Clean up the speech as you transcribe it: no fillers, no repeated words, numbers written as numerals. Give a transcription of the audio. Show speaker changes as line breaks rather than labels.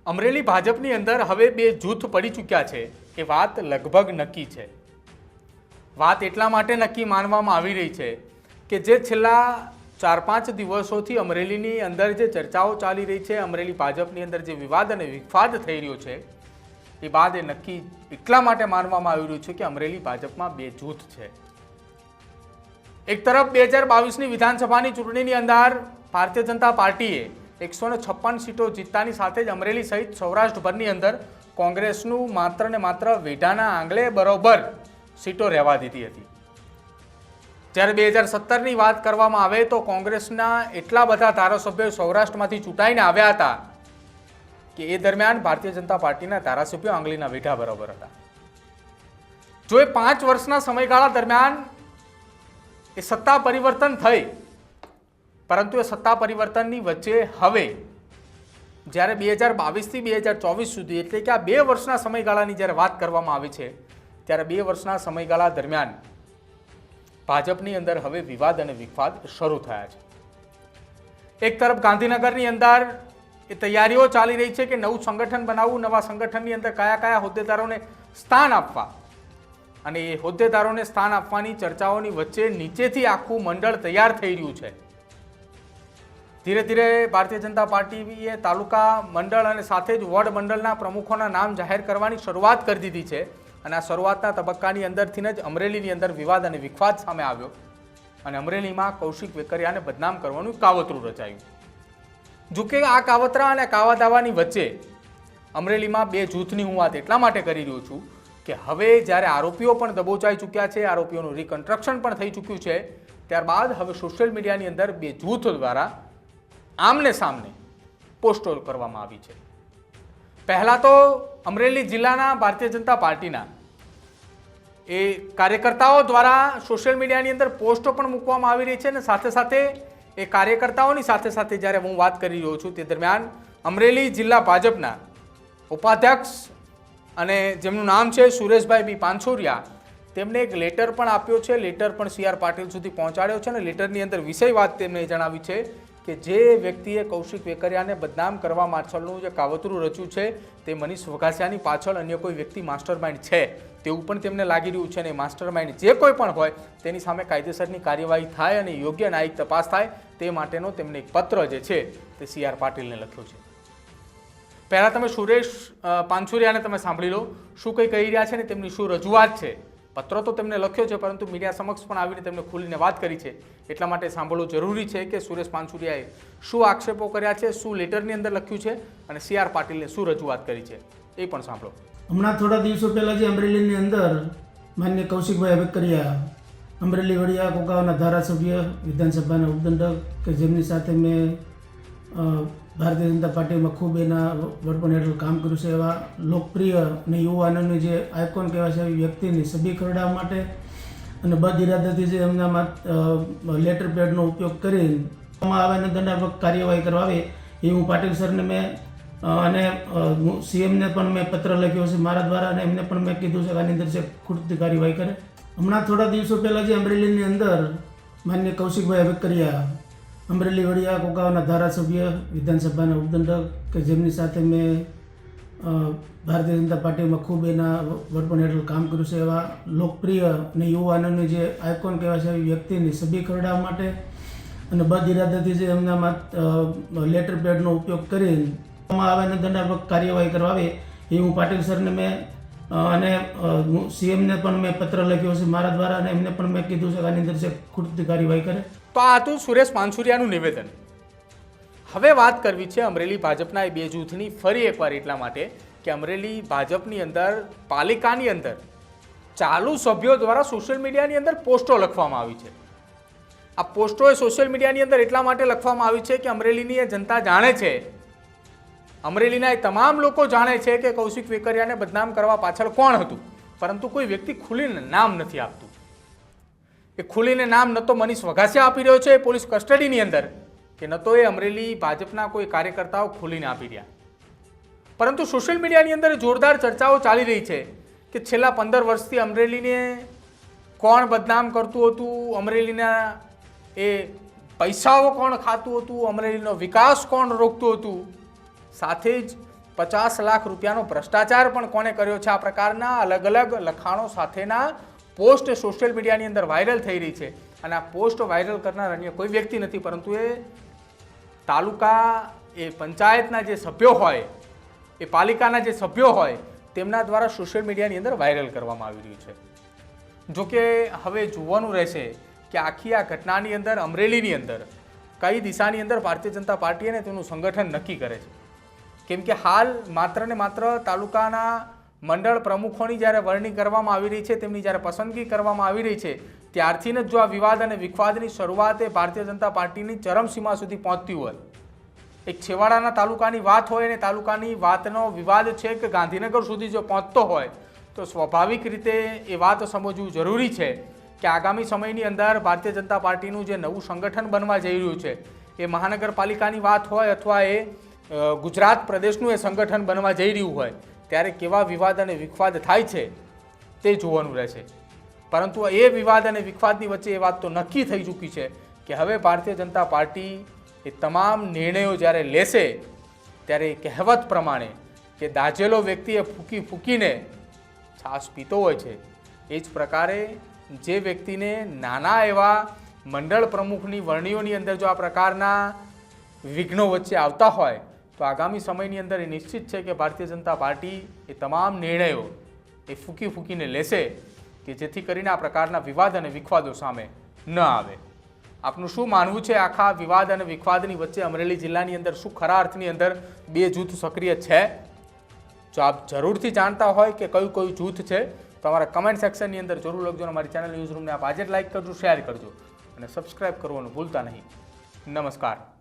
અમરેલી ભાજપની અંદર હવે બે જૂથ પડી ચૂક્યા છે એ વાત લગભગ નક્કી છે। વાત એટલા માટે નક્કી માનવામાં આવી રહી છે કે જે છેલ્લા 4-5 દિવસોથી અમરેલીની અંદર જે ચર્ચાઓ ચાલી રહી છે, અમરેલી ભાજપની અંદર જે વિવાદ અને વિવાદ થઈ રહ્યો છે એ બાદ એ નક્કી એટલા માટે માનવામાં આવી રહ્યું છે કે અમરેલી ભાજપમાં બે જૂથ છે। એક તરફ 2022ની વિધાનસભાની ચૂંટણીની અંદર ભારતીય જનતા પાર્ટીએ 156 સીટો જીતતાની સાથે જ અમરેલી સહિત સૌરાષ્ટ્રભરની અંદર કોંગ્રેસનું માત્ર ને માત્ર વેઢાના આંગળે બરોબર સીટો રહેવા દીધી હતી। જ્યારે 2017ની વાત કરવામાં આવે તો કોંગ્રેસના એટલા બધા ધારાસભ્યો સૌરાષ્ટ્રમાંથી ચૂંટાઈને આવ્યા હતા કે એ દરમિયાન ભારતીય જનતા પાર્ટીના ધારાસભ્યો આંગળીના વેઢા બરોબર હતા। જો એ 5 વર્ષના સમયગાળા દરમિયાન એ સત્તા પરિવર્તન થઈ, પરંતુ એ સત્તા પરિવર્તનની વચ્ચે હવે જ્યારે 2022થી 2024 સુધી એટલે કે આ 2 વર્ષના સમયગાળાની જ્યારે વાત કરવામાં આવી છે, ત્યારે 2 વર્ષના સમયગાળા દરમિયાન ભાજપની અંદર હવે વિવાદ અને વિવાદ શરૂ થયા છે। એક તરફ ગાંધીનગરની અંદર એ તૈયારીઓ ચાલી રહી છે કે નવું સંગઠન બનાવવું, નવા સંગઠનની અંદર કયા કયા હોદ્દેદારોને સ્થાન આપવા, અને એ હોદ્દેદારોને સ્થાન આપવાની ચર્ચાઓની વચ્ચે નીચેથી આખું મંડળ તૈયાર થઈ રહ્યું છે। ધીરે ધીરે ભારતીય જનતા પાર્ટીએ તાલુકા મંડળ અને સાથે જ વોર્ડ મંડળના પ્રમુખોના નામ જાહેર કરવાની શરૂઆત કરી દીધી છે, અને આ શરૂઆતના તબક્કાની અંદરથી જ અમરેલીની અંદર વિવાદ અને વિખવાદ સામે આવ્યો અને અમરેલીમાં કૌશિક વેકરિયાને બદનામ કરવાનું કાવતરું રચાયું। જોકે આ કાવતરા અને કાવા દાવાની વચ્ચે અમરેલીમાં બે જૂથની હું વાત એટલા માટે કરી રહ્યો છું કે હવે જ્યારે આરોપીઓ પણ દબોચાઈ ચૂક્યા છે, આરોપીઓનું રિકન્સ્ટ્રક્શન પણ થઈ ચૂક્યું છે, ત્યારબાદ હવે સોશિયલ મીડિયાની અંદર બે જૂથો દ્વારા આમને સામને પોસ્ટો કરવામાં આવી છે। પહેલા તો અમરેલી જિલ્લાના ભારતીય જનતા પાર્ટીના એ કાર્યકર્તાઓ દ્વારા સોશિયલ મીડિયાની અંદર પોસ્ટો પણ મૂકવામાં આવી રહી છે, અને સાથે સાથે એ કાર્યકર્તાઓની સાથે સાથે જ્યારે હું વાત કરી રહ્યો છું તે દરમિયાન અમરેલી જિલ્લા ભાજપના ઉપાધ્યક્ષ અને જેમનું નામ છે સુરેશભાઈ બી પાનસુરિયા, તેમણે એક લેટર પણ આપ્યો છે। લેટર પણ CR પાટીલ સુધી પહોંચાડ્યો છે, અને લેટરની અંદર વિષય વાત તેમણે જણાવી છે કે જે વ્યક્તિએ કૌશિક વેકરિયાને બદનામ કરવા પાછળનું જે કાવતરું રચ્યું છે તે મનીષ વઘાસિયાની પાછળ અન્ય કોઈ વ્યક્તિ માસ્ટરમાઇન્ડ છે તેવું પણ તેમને લાગી રહ્યું છે, અને માસ્ટરમાઇન્ડ જે કોઈ પણ હોય તેની સામે કાયદેસરની કાર્યવાહી થાય અને યોગ્ય ન્યાયિક તપાસ થાય તે માટેનો તેમને એક પત્ર જે છે તે CR પાટીલને લખ્યો છે। પહેલાં તમે સુરેશ પાનસુરિયાને તમે સાંભળી લો શું કંઈ કહી રહ્યા છે ને તેમની શું રજૂઆત છે। પત્ર તો તેમને લખ્યો છે, પરંતુ મીડિયા સમક્ષ પણ આવીને તેમને ખુલીને વાત કરી છે, એટલા માટે સાંભળવું જરૂરી છે કે સુરેશ પાનસુરિયાએ શું આક્ષેપો કર્યા છે, શું લેટરની અંદર લખ્યું છે, અને CR પાટીલને શું રજૂઆત કરી છે એ પણ સાંભળો।
હમણાં થોડા દિવસો પહેલાં જે અમરેલીની અંદર માન્ય કૌશિકભાઈ વેકરિયા, અમરેલી વડિયા કોકાવાના ધારાસભ્ય, વિધાનસભાના ઉપદંડક કે જેમની સાથે મેં ભારતીય જનતા પાર્ટીમાં ખૂબ એના વડપણ હેઠળ કામ કર્યું છે, એવા લોકપ્રિય અને યુવાનોની જે આઇકોન કહેવાય છે એવી વ્યક્તિની છબી ખરડાવવા માટે અને બદ ઇરાદાથી જે એમનામાં લેટર પેડનો ઉપયોગ કરીને આવે અને દંડાત્મક કાર્યવાહી કરવા આવે એ હું પાટીલ સરને મેં અને CMને પણ મેં પત્ર લખ્યો છે મારા દ્વારા, અને એમને પણ મેં કીધું છે કે આની અંદર જે ખૂટતી કાર્યવાહી કરે। હમણાં થોડા દિવસો પહેલાં જે અમરેલીની અંદર માન્ય કૌશિકભાઈ વેકરિયા, અમરેલી વડિયા કોકાવાના ધારાસભ્ય, વિધાનસભાના ઉપદંડક કે જેમની સાથે મેં ભારતીય જનતા પાર્ટીમાં ખૂબ એના વડપણ હેઠળ કામ કર્યું છે, એવા લોકપ્રિય અને યુવાનોની જે આઇકોન કહેવાય છે એવી વ્યક્તિની છબી ખરડાવવા માટે અને બદ ઇરાદાથી જે એમનામાં લેટર પેડનો ઉપયોગ કરીને આવે અને દંડાત્મક કાર્યવાહી કરવા આવે એ હું પાટીલ સરને મેં અને CMને પણ મેં પત્ર લખ્યો છે મારા દ્વારા, અને એમને પણ મેં કીધું છે કે આની અંદર જે ખૂટતી કાર્યવાહી કરે।
તો આ હતું સુરેશ પાનસુરિયાનું નિવેદન। હવે વાત કરવી છે અમરેલી ભાજપના એ બે જૂથની ફરી એકવાર એટલા માટે કે અમરેલી ભાજપની અંદર પાલિકાની અંદર ચાલુ સભ્યો દ્વારા સોશિયલ મીડિયાની અંદર પોસ્ટો લખવામાં આવી છે। આ પોસ્ટો એ સોશિયલ મીડિયાની અંદર એટલા માટે લખવામાં આવી છે કે અમરેલીની એ જનતા જાણે છે, અમરેલીના એ તમામ લોકો જાણે છે કે કૌશિક વેકરિયાને બદનામ કરવા પાછળ કોણ હતું, પરંતુ કોઈ વ્યક્તિ ખુલીને નામ નથી આપતું। એ ખુલીને નામ ન તો મનીષ વઘાસિયા આપી રહ્યો છે પોલીસ કસ્ટડીની અંદર, કે ન તો એ અમરેલી ભાજપના કોઈ કાર્યકર્તાઓ ખુલીને આપી રહ્યા, પરંતુ સોશિયલ મીડિયાની અંદર જોરદાર ચર્ચાઓ ચાલી રહી છે કે છેલ્લા 15 વર્ષથી અમરેલીને કોણ બદનામ કરતું હતું, અમરેલીના એ પૈસાઓ કોણ ખાતું હતું, અમરેલીનો વિકાસ કોણ રોકતું હતું, સાથે જ 50 લાખ રૂપિયાનો ભ્રષ્ટાચાર પણ કોને કર્યો છે, આ પ્રકારના અલગ અલગ લખાણો સાથેના પોસ્ટ સોશિયલ મીડિયાની અંદર વાયરલ થઈ રહી છે. અને આ પોસ્ટ વાયરલ કરનાર અન્ય કોઈ વ્યક્તિ નથી, પરંતુ એ તાલુકા એ પંચાયતના જે સભ્યો હોય, એ પાલિકાના જે સભ્યો હોય તેમના દ્વારા સોશિયલ મીડિયાની અંદર વાયરલ કરવામાં આવી રહ્યું છે. જોકે હવે જોવાનું રહેશે કે આખી આ ઘટનાની અંદર અમરેલીની અંદર કઈ દિશાની અંદર ભારતીય જનતા પાર્ટી અને તેનું સંગઠન નક્કી કરે છે. કેમ કે હાલ માત્ર ને માત્ર તાલુકાના મંડળ પ્રમુખોની જ્યારે વરણી કરવામાં આવી રહી છે, તેમની જ્યારે પસંદગી કરવામાં આવી રહી છે, ત્યારથી જ જો આ વિવાદ અને વિખવાદની શરૂઆત એ ભારતીય જનતા પાર્ટીની ચરમસીમા સુધી પહોંચતી હોય, એક છેવાડાના તાલુકાની વાત હોય અને તાલુકાની વાતનો વિવાદ છે કે ગાંધીનગર સુધી જો પહોંચતો હોય, તો સ્વાભાવિક રીતે એ વાત સમજવું જરૂરી છે કે આગામી સમયની અંદર ભારતીય જનતા પાર્ટીનું જે નવું સંગઠન બનવા જઈ રહ્યું છે, એ મહાનગરપાલિકાની વાત હોય અથવા એ ગુજરાત પ્રદેશનું એ સંગઠન બનવા જઈ રહ્યું હોય, ત્યારે કેવા વિવાદ અને વિખવાદ થાય છે તે જોવાનું રહેશે. પરંતુ એ વિવાદ અને વિખવાદની વચ્ચે એ વાત તો નક્કી થઈ ચૂકી છે કે હવે ભારતીય જનતા પાર્ટી એ તમામ નિર્ણયો જ્યારે લેશે, ત્યારે કહેવત પ્રમાણે કે દાઝેલો વ્યક્તિ એ ફૂંકી ફૂંકીને છાશ પીતો હોય છે, એ જ પ્રકારે જે વ્યક્તિને નાના એવા મંડળ પ્રમુખની વરણીઓની અંદર જો આ પ્રકારના વિઘ્નો વચ્ચે આવતા હોય, તો આગામી સમયની અંદર એ નિશ્ચિત છે કે ભારતીય જનતા પાર્ટી એ તમામ નિર્ણયો એ ફૂંકી ફૂંકીને લેશે કે જેથી કરીને આ પ્રકારના વિવાદ અને વિખવાદો સામે ન આવે. આપનું શું માનવું છે આખા વિવાદ અને વિખવાદની વચ્ચે અમરેલી જિલ્લાની અંદર શું ખરા અર્થની અંદર બે જૂથ સક્રિય છે? જો આપ જરૂરથી જાણતા હોય કે કયું કયું જૂથ છે, તો અમારા કમેન્ટ સેક્શનની અંદર જરૂર લખજો. અમારી ચેનલ ન્યૂઝ રૂમને આપ આજે જ લાઇક કરજો, શેર કરજો અને સબસ્ક્રાઇબ કરવાનું ભૂલતા નહીં. નમસ્કાર.